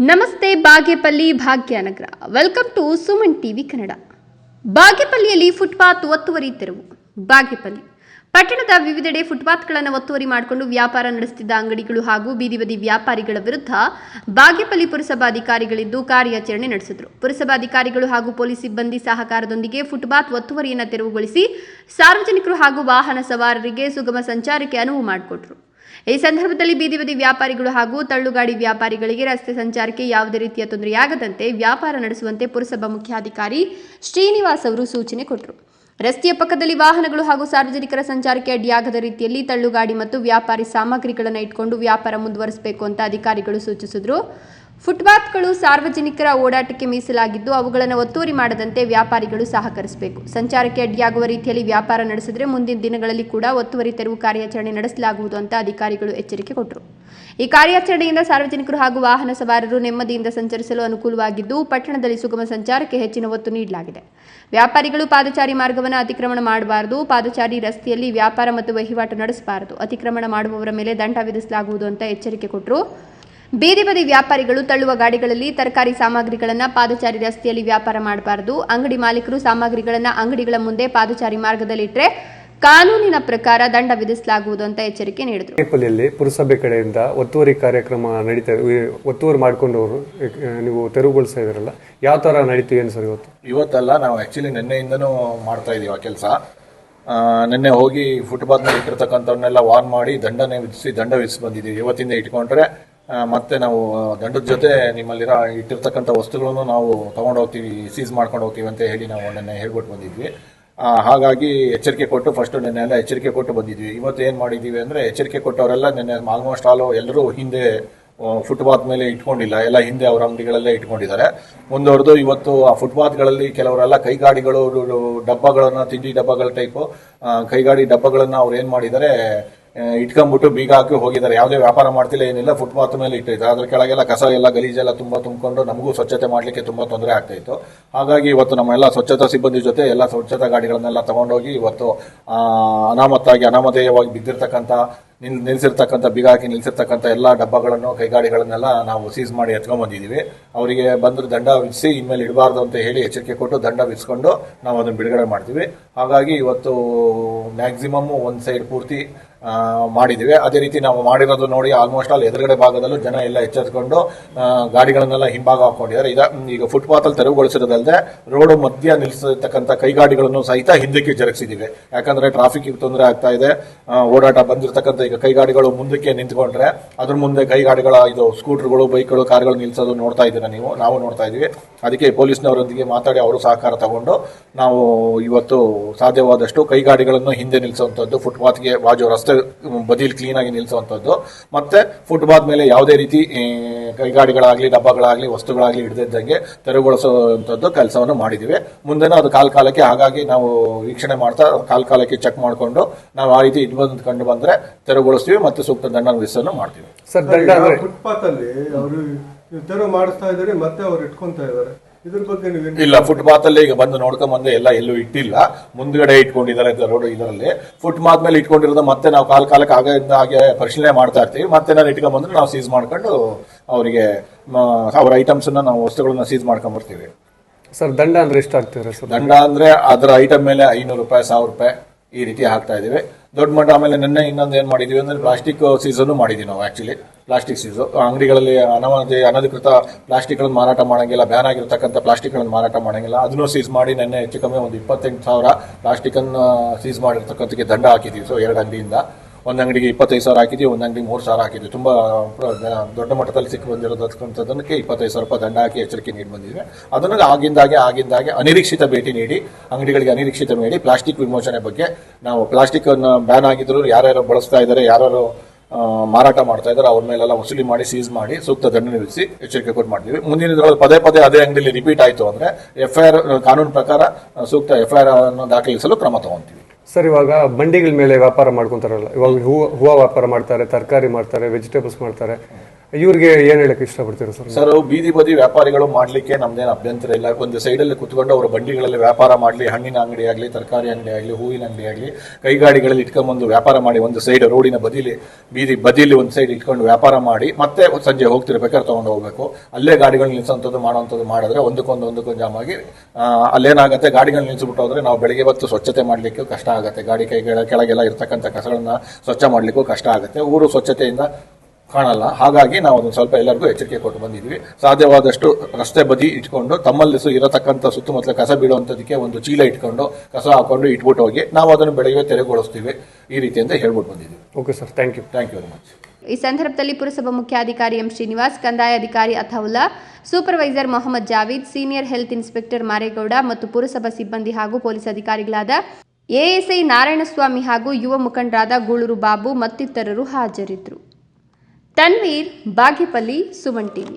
ನಮಸ್ತೆ Bagepalli Bhagyanagar. Welcome to Suman TV Kannada. ಬಾಗೇಪಲ್ಲಿಯಲ್ಲಿ footpath ಒತ್ತುವರಿ ತೆರವು. ಬಾಗೇಪಲ್ಲಿ ಪಟ್ಟಣದ ವಿವಿಧೆಡೆ ಫುಟ್ಪಾತ್ಗಳನ್ನು ಒತ್ತುವರಿ ಮಾಡಿಕೊಂಡು ವ್ಯಾಪಾರ ನಡೆಸುತ್ತಿದ್ದ ಅಂಗಡಿಗಳು ಹಾಗೂ ಬೀದಿ ಬದಿ ವ್ಯಾಪಾರಿಗಳ ವಿರುದ್ಧ ಬಾಗೇಪಲ್ಲಿ ಪುರಸಭಾಧಿಕಾರಿಗಳಿದ್ದು ಕಾರ್ಯಾಚರಣೆ ನಡೆಸಿದರು. ಪುರಸಭಾಧಿಕಾರಿಗಳು ಹಾಗೂ ಪೊಲೀಸ್ ಸಿಬ್ಬಂದಿ ಸಹಕಾರದೊಂದಿಗೆ ಫುಟ್ಪಾತ್ ಒತ್ತುವರಿಯನ್ನು ತೆರವುಗೊಳಿಸಿ ಸಾರ್ವಜನಿಕರು ಹಾಗೂ ವಾಹನ ಸವಾರರಿಗೆ ಸುಗಮ ಸಂಚಾರಕ್ಕೆ ಅನುವು ಮಾಡಿಕೊಟ್ಟರು. ಈ ಸಂದರ್ಭದಲ್ಲಿ ಬೀದಿ ಬದಿ ವ್ಯಾಪಾರಿಗಳು ಹಾಗೂ ತಳ್ಳುಗಾಡಿ ವ್ಯಾಪಾರಿಗಳಿಗೆ ರಸ್ತೆ ಸಂಚಾರಕ್ಕೆ ಯಾವುದೇ ರೀತಿಯ ತೊಂದರೆಯಾಗದಂತೆ ವ್ಯಾಪಾರ ನಡೆಸುವಂತೆ ಪುರಸಭಾ ಮುಖ್ಯಾಧಿಕಾರಿ ಶ್ರೀನಿವಾಸ್ ಅವರು ಸೂಚನೆ ಕೊಟ್ಟರು. ರಸ್ತೆಯ ಪಕ್ಕದಲ್ಲಿ ವಾಹನಗಳು ಹಾಗೂ ಸಾರ್ವಜನಿಕರ ಸಂಚಾರಕ್ಕೆ ಅಡ್ಡಿಯಾಗದ ರೀತಿಯಲ್ಲಿ ತಳ್ಳುಗಾಡಿ ಮತ್ತು ವ್ಯಾಪಾರಿ ಸಾಮಗ್ರಿಗಳನ್ನು ಇಟ್ಕೊಂಡು ವ್ಯಾಪಾರ ಮುಂದುವರಿಸಬೇಕು ಅಂತ ಅಧಿಕಾರಿಗಳು ಸೂಚಿಸಿದರು. ಫುಟ್ಪಾತ್ಗಳು ಸಾರ್ವಜನಿಕರ ಓಡಾಟಕ್ಕೆ ಮೀಸಲಾಗಿದ್ದು ಅವುಗಳನ್ನು ಒತ್ತುವರಿ ಮಾಡದಂತೆ ವ್ಯಾಪಾರಿಗಳು ಸಹಕರಿಸಬೇಕು. ಸಂಚಾರಕ್ಕೆ ಅಡ್ಡಿಯಾಗುವ ರೀತಿಯಲ್ಲಿ ವ್ಯಾಪಾರ ನಡೆಸಿದರೆ ಮುಂದಿನ ದಿನಗಳಲ್ಲಿ ಕೂಡ ಒತ್ತುವರಿ ತೆರವು ಕಾರ್ಯಾಚರಣೆ ನಡೆಸಲಾಗುವುದು ಅಂತ ಅಧಿಕಾರಿಗಳು ಎಚ್ಚರಿಕೆ ಕೊಟ್ಟರು. ಈ ಕಾರ್ಯಾಚರಣೆಯಿಂದ ಸಾರ್ವಜನಿಕರು ಹಾಗೂ ವಾಹನ ಸವಾರರು ನೆಮ್ಮದಿಯಿಂದ ಸಂಚರಿಸಲು ಅನುಕೂಲವಾಗಿದ್ದು ಪಟ್ಟಣದಲ್ಲಿ ಸುಗಮ ಸಂಚಾರಕ್ಕೆ ಹೆಚ್ಚಿನ ಒತ್ತು ನೀಡಲಾಗಿದೆ. ವ್ಯಾಪಾರಿಗಳು ಪಾದಚಾರಿ ಮಾರ್ಗವನ್ನು ಅತಿಕ್ರಮಣ ಮಾಡಬಾರದು. ಪಾದಚಾರಿ ರಸ್ತೆಯಲ್ಲಿ ವ್ಯಾಪಾರ ಮತ್ತು ವಹಿವಾಟು ನಡೆಸಬಾರದು. ಅತಿಕ್ರಮಣ ಮಾಡುವವರ ಮೇಲೆ ದಂಡ ವಿಧಿಸಲಾಗುವುದು ಅಂತ ಎಚ್ಚರಿಕೆ ಕೊಟ್ಟರು. ಬೀದಿ ಬದಿ ವ್ಯಾಪಾರಿಗಳು ತಳ್ಳುವ ಗಾಡಿಗಳಲ್ಲಿ ತರಕಾರಿ ಸಾಮಗ್ರಿಗಳನ್ನು ಪಾದಚಾರಿ ರಸ್ತೆಯಲ್ಲಿ ವ್ಯಾಪಾರ ಮಾಡಬಾರದು. ಅಂಗಡಿ ಮಾಲೀಕರು ಸಾಮಗ್ರಿಗಳನ್ನು ಅಂಗಡಿಗಳ ಮುಂದೆ ಪಾದಚಾರಿ ಮಾರ್ಗದಲ್ಲಿ ಇಟ್ಟರೆ ಕಾನೂನಿನ ಪ್ರಕಾರ ದಂಡ ವಿಧಿಸಲಾಗುವುದು ಅಂತ ಎಚ್ಚರಿಕೆ ನೀಡಿದರು. ಬಾಗೇಪಲ್ಲಿಯಲ್ಲಿ ಪುರಸಭೆ ಕಡೆಯಿಂದ ಒತ್ತುವರಿ ಕಾರ್ಯಕ್ರಮ ನಡೀತಾ ಇದೆ. ಒತ್ತುವರಿ ಮಾಡಿಕೊಂಡವರು ನೀವು ತೆರವುಗೊಳಿಸ್ತಾ ಇದ್ರಲ್ಲ, ಯಾವ ತರ ನಡೀತೀವಿ ಏನು ಸರ್? ಇವತ್ತಲ್ಲ, ನಾವು ಆಕ್ಚುಲಿ ನಿನ್ನೆಯಿಂದನೂ ಮಾಡ್ತಾ ಇದೀವಿ ಆ ಕೆಲಸ. ನಿನ್ನೆ ಹೋಗಿ ಫುಟ್ಪಾತ್ ಮೇಲೆ ಇಟ್ಟಿರ್ತಕ್ಕಂಥವನ್ನೆಲ್ಲ ವಾರ್ನ್ ಮಾಡಿ ದಂಡ ವಿಧಿಸಿ ಬಂದಿದ್ದೀವಿ. ಇವತ್ತಿಂದ ಇಟ್ಕೊಂಡ್ರೆ ಮತ್ತೆ ನಾವು ದಂಡದ ಜೊತೆ ನಿಮ್ಮಲ್ಲಿರೋ ಇಟ್ಟಿರ್ತಕ್ಕಂಥ ವಸ್ತುಗಳನ್ನು ನಾವು ತಗೊಂಡು ಹೋಗ್ತೀವಿ, ಸೀಸ್ ಮಾಡ್ಕೊಂಡು ಹೋಗ್ತೀವಿ ಅಂತ ಹೇಳಿ ನಾವು ನಿನ್ನೆ ಹೇಳ್ಬಿಟ್ಟು ಬಂದಿದ್ವಿ. ಹಾಗಾಗಿ ಎಚ್ಚರಿಕೆ ಕೊಟ್ಟು ಫಸ್ಟ್ ನಿನ್ನೆಲ್ಲ ಎಚ್ಚರಿಕೆ ಕೊಟ್ಟು ಬಂದಿದ್ವಿ. ಇವತ್ತು ಏನು ಮಾಡಿದ್ದೀವಿ ಅಂದರೆ, ಎಚ್ಚರಿಕೆ ಕೊಟ್ಟವರೆಲ್ಲ ನಿನ್ನೆ ಆಲ್ಮೋಸ್ಟ್ ಆಲ್ ಎಲ್ಲರೂ ಹಿಂದೆ ಫುಟ್ಪಾತ್ ಮೇಲೆ ಇಟ್ಕೊಂಡಿಲ್ಲ, ಎಲ್ಲ ಹಿಂದೆ ಅವರ ಅಂಗಡಿಗಳಲ್ಲೇ ಇಟ್ಕೊಂಡಿದ್ದಾರೆ. ಮುಂದುವರೆದು ಇವತ್ತು ಆ ಫುಟ್ಪಾತ್ಗಳಲ್ಲಿ ಕೆಲವರೆಲ್ಲ ಕೈಗಾಡಿಗಳು ಡಬ್ಬಗಳನ್ನು, ತಿಂಡಿ ಡಬ್ಬಗಳ ಟೈಪು ಕೈಗಾಡಿ ಡಬ್ಬಗಳನ್ನು ಅವ್ರು ಏನು ಮಾಡಿದ್ದಾರೆ, ಇಟ್ಕೊಂಡ್ಬಿಟ್ಟು ಬೀಗ ಹಾಕಿ ಹೋಗಿದ್ದಾರೆ. ಯಾವುದೇ ವ್ಯಾಪಾರ ಮಾಡ್ತಿಲ್ಲ, ಏನಿಲ್ಲ, ಫುಟ್ಪಾತ್ ಮೇಲೆ ಇಟ್ಟಿದ್ದಾರೆ. ಅದ್ರ ಕೆಳಗೆಲ್ಲ ಕಸ ಎಲ್ಲ ಗಲೀಜೆಲ್ಲ ತುಂಬಾ ತುಂಬಿಕೊಂಡು ನಮಗೂ ಸ್ವಚ್ಛತೆ ಮಾಡ್ಲಿಕ್ಕೆ ತುಂಬಾ ತೊಂದರೆ ಆಗ್ತಾ ಇತ್ತು. ಹಾಗಾಗಿ ಇವತ್ತು ನಮ್ಮೆಲ್ಲ ಸ್ವಚ್ಛತಾ ಸಿಬ್ಬಂದಿ ಜೊತೆ ಎಲ್ಲ ಸ್ವಚ್ಛತಾ ಗಾಡಿಗಳನ್ನೆಲ್ಲ ತಗೊಂಡೋಗಿ ಇವತ್ತು ಅನಾಮಧೇಯವಾಗಿ ಬಿದ್ದಿರ್ತಕ್ಕಂಥ ನಿಲ್ಸಿರ್ತಕ್ಕಂಥ ಬೀಗ ಹಾಕಿ ನಿಲ್ಸಿರ್ತಕ್ಕಂಥ ಎಲ್ಲ ಡಬ್ಬಗಳನ್ನು, ಕೈಗಾಡಿಗಳನ್ನೆಲ್ಲ ನಾವು ಸೀಸ್ ಮಾಡಿ ಎತ್ಕೊಂಡ್ಬಂದಿದ್ದೀವಿ. ಅವರಿಗೆ ಬಂದ್ರೆ ದಂಡ ವಿಧಿಸಿ ಇನ್ಮೇಲೆ ಇಡಬಾರ್ದು ಅಂತ ಹೇಳಿ ಎಚ್ಚರಿಕೆ ಕೊಟ್ಟು ದಂಡ ವಿಧಿಸ್ಕೊಂಡು ನಾವು ಅದನ್ನು ಬಿಡುಗಡೆ ಮಾಡ್ತೀವಿ. ಹಾಗಾಗಿ ಇವತ್ತು ಮ್ಯಾಕ್ಸಿಮಮ್ ಒಂದು ಸೈಡ್ ಪೂರ್ತಿ ಮಾಡಿದ್ದೀವಿ. ಅದೇ ರೀತಿ ನಾವು ಮಾಡಿರೋದು ನೋಡಿ ಆಲ್ಮೋಸ್ಟ್ ಆಲ್ ಎದುರುಗಡೆ ಭಾಗದಲ್ಲೂ ಜನ ಎಲ್ಲ ಎಚ್ಚೆತ್ಕೊಂಡು ಗಾಡಿಗಳನ್ನೆಲ್ಲ ಹಿಂಭಾಗ ಹಾಕೊಂಡಿದ್ದಾರೆ. ಈಗ ಫುಟ್ಪಾತ್ ಅಲ್ಲಿ ತೆರವುಗೊಳಿಸಿರೋದಲ್ಲದೆ ರೋಡ್ ಮಧ್ಯ ನಿಲ್ಲಿಸತಕ್ಕಂಥ ಕೈಗಾಡಿಗಳನ್ನು ಸಹಿತ ಹಿಂದಕ್ಕೆ ಜರುಗಿಸಿದ್ದೀವಿ. ಯಾಕಂದ್ರೆ ಟ್ರಾಫಿಕ್ ತೊಂದರೆ ಆಗ್ತಾ ಇದೆ, ಓಡಾಟ ಬಂದಿರತಕ್ಕಂಥ ಈಗ ಕೈಗಾಡಿಗಳು ಮುಂದಕ್ಕೆ ನಿಂತ್ಕೊಂಡ್ರೆ ಅದ್ರ ಮುಂದೆ ಕೈಗಾಡಿಗಳ ಇದು ಸ್ಕೂಟರ್ಗಳು, ಬೈಕ್ಗಳು, ಕಾರ್ಗಳು ನಿಲ್ಸೋದು ನೋಡ್ತಾ ಇದ್ದೀರಾ ನೀವು, ನಾವು ನೋಡ್ತಾ ಇದೀವಿ. ಅದಕ್ಕೆ ಪೊಲೀಸ್ನವರೊಂದಿಗೆ ಮಾತಾಡಿ ಅವರು ಸಹಕಾರ ತಗೊಂಡು ನಾವು ಇವತ್ತು ಸಾಧ್ಯವಾದಷ್ಟು ಕೈಗಾಡಿಗಳನ್ನು ಹಿಂದೆ ನಿಲ್ಲಿಸುವಂಥದ್ದು, ಫುಟ್ಪಾತ್ಗೆ ಬಾಜು ರಸ್ತೆ ಬದಿಯಲ್ಲಿ ಕ್ಲೀನ್ ಆಗಿ ನಿಲ್ಲಿಸುವಂಥದ್ದು, ಮತ್ತೆ ಫುಟ್ಪಾತ್ ಮೇಲೆ ಯಾವುದೇ ರೀತಿ ಕೈಗಾಡಿಗಳಾಗ್ಲಿ, ಡಬ್ಬಗಳಾಗ್ಲಿ, ವಸ್ತುಗಳಾಗ್ಲಿ ಹಿಡಿದಿದ್ದಂಗೆ ತೆರವುಗೊಳಿಸುವಂಥದ್ದು ಕೆಲಸವನ್ನು ಮಾಡಿದ್ದೀವಿ. ಮುಂದೆನೂ ಅದು ಕಾಲಕ್ಕೆ ಹಾಗಾಗಿ ನಾವು ವೀಕ್ಷಣೆ ಮಾಡ್ತಾ ಕಾಲಕ್ಕೆ ಚೆಕ್ ಮಾಡಿಕೊಂಡು ನಾವು ಆ ರೀತಿ ಕಂಡು ಬಂದ್ರೆ ತೆರವುಗೊಳಿಸ್ತೀವಿ ಮತ್ತೆ ಸೂಕ್ತ ದಂಡ ವಿಧಿಸನ್ನು ಮಾಡ್ತೀವಿ. ಸರ್, ಫುಟ್ಪಾತ್ ಅಲ್ಲಿ ಅವರು ತೆರವು ಮಾಡಿಸ್ತಾ ಇದ್ದಾರೆ, ಮತ್ತೆ ಅವ್ರು ಇಟ್ಕೊಂತಾ ಇದ್ದಾರೆ. ಇಲ್ಲ, ಫುಟ್ಪಾತ್ ಅಲ್ಲಿ ಈಗ ಬಂದು ನೋಡ್ಕೊಂಡ್ ಬಂದೆ ಎಲ್ಲ ಎಲ್ಲೂ ಇಟ್ಟಿಲ್ಲ, ಮುಂದ್ಗಡೆ ಇಟ್ಕೊಂಡಿದ್ದಾರೆ ರೋಡ್. ಇದರಲ್ಲಿ ಫುಟ್ಪಾತ್ ಮೇಲೆ ಇಟ್ಕೊಂಡಿರೋದು ಮತ್ತೆ ನಾವು ಕಾಲಕ್ಕೆ ಹಾಗೆ ಪರಿಶೀಲನೆ ಮಾಡ್ತಾ ಇರ್ತೀವಿ. ಮತ್ತೆ ನಾನು ಇಟ್ಕೊಂಡ್ ಬಂದ್ರೆ ನಾವು ಸೀಸ್ ಮಾಡ್ಕೊಂಡು ಅವರಿಗೆ ಅವರ ಐಟಮ್ಸ್ ನಾವು ವಸ್ತುಗಳನ್ನ ಸೀಸ್ ಮಾಡ್ಕೊಂಡ್ ಬರ್ತೀವಿ. ಸರ್, ದಂಡ ಅಂದ್ರೆ ಎಷ್ಟು ಆಗ್ತಿದೆ ಸರ್? ದಂಡ ಅಂದ್ರೆ ಅದರ ಐಟಮ್ ಮೇಲೆ 500 ರೂಪಾಯಿ, 1000 ರೂಪಾಯಿ ಈ ರೀತಿ ಹಾಕ್ತಾ ಇದೀವಿ. ದೊಡ್ಡ ಮಟ್ಟ. ಆಮೇಲೆ ನಿನ್ನೆ ಇನ್ನೊಂದು ಏನ್ ಮಾಡಿದೀವಿ ಅಂದ್ರೆ ಪ್ಲಾಸ್ಟಿಕ್ ಸೀಸನ್ನು ಮಾಡಿದೀವಿ ನಾವು. ಆಕ್ಚುಲಿ ಪ್ಲಾಸ್ಟಿಕ್ ಸೀಸು ಅಂಗಡಿಗಳಲ್ಲಿ ಅನಧಿಕೃತ ಪ್ಲಾಸ್ಟಿಕ್ ಗಳನ್ನು ಮಾರಾಟ ಮಾಡಂಗಿಲ್ಲ, ಬ್ಯಾನ್ ಆಗಿರ್ತಕ್ಕಂಥ ಪ್ಲಾಸ್ಟಿಕ್ ಗಳನ್ನು ಮಾರಾಟ ಮಾಡಂಗಿಲ್ಲ. ಅದನ್ನು ಸೀಸ್ ಮಾಡಿ ನಿನ್ನೆ ಹೆಚ್ಚು ಕಮ್ಮಿ ಒಂದು 28,000 ಪ್ಲಾಸ್ಟಿಕ್ ಅನ್ನು ಸೀಸ್ ಮಾಡಿರ್ತಕ್ಕಂಥಕ್ಕೆ ದಂಡ ಹಾಕಿದೀವಿ. ಸೊ 2 ಅಂಗಡಿಯಿಂದ, ಒಂದು ಅಂಗಡಿಗೆ 25,000 ಹಾಕಿದ್ವಿ, ಒಂದು ಅಂಗಡಿಗೆ 3,000 ಹಾಕಿದ್ವಿ. ತುಂಬಾ ದೊಡ್ಡ ಮಟ್ಟದಲ್ಲಿ ಸಿಕ್ಕಿ ಬಂದಿರೋದಕ್ಕೆ 25,000 ರೂಪಾಯಿ ದಂಡ ಹಾಕಿ ಎಚ್ಚರಿಕೆ ನೀಡಿ ಬಂದಿದ್ವಿ. ಅದನ್ನು ಆಗಿಂದಾಗೆ ಅನಿರೀಕ್ಷಿತ ಭೇಟಿ ನೀಡಿ ಅಂಗಡಿಗಳಿಗೆ ಅನಿರೀಕ್ಷಿತ ನೀಡಿ ಪ್ಲಾಸ್ಟಿಕ್ ವಿಮೋಚನೆ ಬಗ್ಗೆ ನಾವು ಪ್ಲಾಸ್ಟಿಕ್ ಅನ್ನು ಬ್ಯಾನ್ ಆಗಿದ್ರು ಯಾರ್ಯಾರು ಬಳಸ್ತಾ ಇದ್ದಾರೆ, ಯಾರು ಮಾರಾಟ ಮಾಡ್ತಾ ಇದ್ದಾರೆ ಅವ್ರ ಮೇಲೆಲ್ಲ ವಸೂಲಿ ಮಾಡಿ ಸೀಸ್ ಮಾಡಿ ಸೂಕ್ತ ದಂಡ ವಿಧಿಸಿ ಎಚ್ಚರಿಕೆ ಕೊಟ್ಟು ಮಾಡ್ತೀವಿ. ಮುಂದಿನ ದಿನಗಳಲ್ಲಿ ಪದೇ ಅದೇ ಅಂಗಡಿಯಲ್ಲಿ ರಿಪೀಟ್ ಆಯ್ತು ಅಂದ್ರೆ FIR ಕಾನೂನು ಪ್ರಕಾರ ಸೂಕ್ತ FIR ಅನ್ನು ದಾಖಲಿಸಲು ಕ್ರಮ ತಗೊಂತೀವಿ. ಸರ್, ಇವಾಗ ಬಂಡಿಗಳ ಮೇಲೆ ವ್ಯಾಪಾರ ಮಾಡ್ಕೊಂತಾರಲ್ಲ, ಇವಾಗ ಹೂವು ವ್ಯಾಪಾರ ಮಾಡ್ತಾರೆ, ತರಕಾರಿ ಮಾಡ್ತಾರೆ, ವೆಜಿಟೇಬಲ್ಸ್ ಮಾಡ್ತಾರೆ, ಇವ್ರಿಗೆ ಏನು ಹೇಳಕ್ಕೆ ಇಷ್ಟಪಡ್ತೀರಾ ಸರ್? ಸರ್, ಬೀದಿ ಬದಿ ವ್ಯಾಪಾರಿಗಳು ಮಾಡ್ಲಿಕ್ಕೆ ನಮ್ದೇನು ಅಭ್ಯಂತರ ಇಲ್ಲ. ಒಂದು ಸೈಡಲ್ಲಿ ಕುತ್ಕೊಂಡು ಅವರ ಬಂಡಿಗಳಲ್ಲಿ ವ್ಯಾಪಾರ ಮಾಡಲಿ, ಹಣ್ಣಿನ ಅಂಗಡಿ ಆಗಲಿ, ತರಕಾರಿ ಅಂಗಡಿ ಆಗಲಿ, ಹೂವಿನ ಅಂಗಡಿ ಆಗಲಿ, ಕೈಗಾಡಿಗಳಲ್ಲಿ ಇಟ್ಕೊಂಡ್ಬಂದು ವ್ಯಾಪಾರ ಮಾಡಿ, ಒಂದು ಸೈಡ್ ರೋಡಿನ ಬದಿಲಿ, ಬೀದಿ ಬದಿಲಿ ಒಂದು ಸೈಡ್ ಇಟ್ಕೊಂಡು ವ್ಯಾಪಾರ ಮಾಡಿ ಮತ್ತೆ ಸಂಜೆ ಹೋಗ್ತಿರ್ಬೇಕಾದ್ರೆ ತಗೊಂಡು ಹೋಗ್ಬೇಕು. ಅಲ್ಲೇ ಗಾಡಿಗಳು ನಿಲ್ಸೋಂಥದ್ದು ಮಾಡೋಂಥದ್ದು ಮಾಡಿದ್ರೆ ಒಂದಕ್ಕೊಂದು ಜಾಮ್ ಆಗಿ ಅಲ್ಲೇನಾಗುತ್ತೆ, ಗಾಡಿಗಳು ನಿಲ್ಸ್ಬಿಟ್ಟು ಹೋದ್ರೆ ನಾವು ಬೆಳಿಗ್ಗೆ ಹೊತ್ತು ಸ್ವಚ್ಛತೆ ಮಾಡ್ಲಿಕ್ಕೂ ಕಷ್ಟ ಆಗುತ್ತೆ. ಗಾಡಿ ಕೆಳಗೆಲ್ಲ ಇರ್ತಕ್ಕಂಥ ಕಸಗಳನ್ನ ಸ್ವಚ್ಛ ಮಾಡ್ಲಿಕ್ಕೂ ಕಷ್ಟ ಆಗುತ್ತೆ. ಊರು ಸ್ವಚ್ಛತೆಯಿಂದ ಕಾಣಲ್ಲ. ಹಾಗಾಗಿ ನಾವು ಅದನ್ನು ಸ್ವಲ್ಪ ಎಲ್ಲರಿಗೂ ಎಚ್ಚರಿಕೆ ಕೊಟ್ಟು ಬಂದಿದ್ವಿ. ಸಾಧ್ಯವಾದಷ್ಟು ರಸ್ತೆ ಬದಿ ಇಟ್ಕೊಂಡು ತಮ್ಮಲ್ಲಿ ಇರತಕ್ಕಂಥ ಸುತ್ತಮುತ್ತಲ ಕಸ ಬೀಳುವಂಥದಕ್ಕೆ ಒಂದು ಚೀಲ ಇಟ್ಕೊಂಡು ಕಸ ಹಾಕೊಂಡು ಇಟ್ಬಿಟ್ಟು ಹೋಗಿ ನಾವು ಅದನ್ನು ಬೆಳಗ್ಗೆ ತೆರವುಗೊಳಿಸ್ತೀವಿ. ಈ ರೀತಿ ಅಂತ ಹೇಳ್ಬಿಟ್ಟು ಬಂದಿದ್ವಿ. Okay sir, thank you very much. ಈ ಸಂದರ್ಭದಲ್ಲಿ ಪುರಸಭಾ ಮುಖ್ಯಾಧಿಕಾರಿ ಎಂ ಶ್ರೀನಿವಾಸ್, ಕಂದಾಯ ಅಧಿಕಾರಿ Athaulla, supervisor Mohammed Javeed, senior health inspector Maregowda ಮತ್ತು ಪುರಸಭಾ ಸಿಬ್ಬಂದಿ ಹಾಗೂ ಪೊಲೀಸ್ ಅಧಿಕಾರಿಗಳಾದ ಎಎಸ್ಐ ನಾರಾಯಣಸ್ವಾಮಿ ಹಾಗೂ ಯುವ ಮುಖಂಡರಾದ ಗೂಳೂರು ಬಾಬು ಮತ್ತಿತರರು ಹಾಜರಿದ್ದರು. ತನ್ವೀರ್, ಬಾಗೇಪಲ್ಲಿ, ಸುಮನ್ ಟಿವಿ.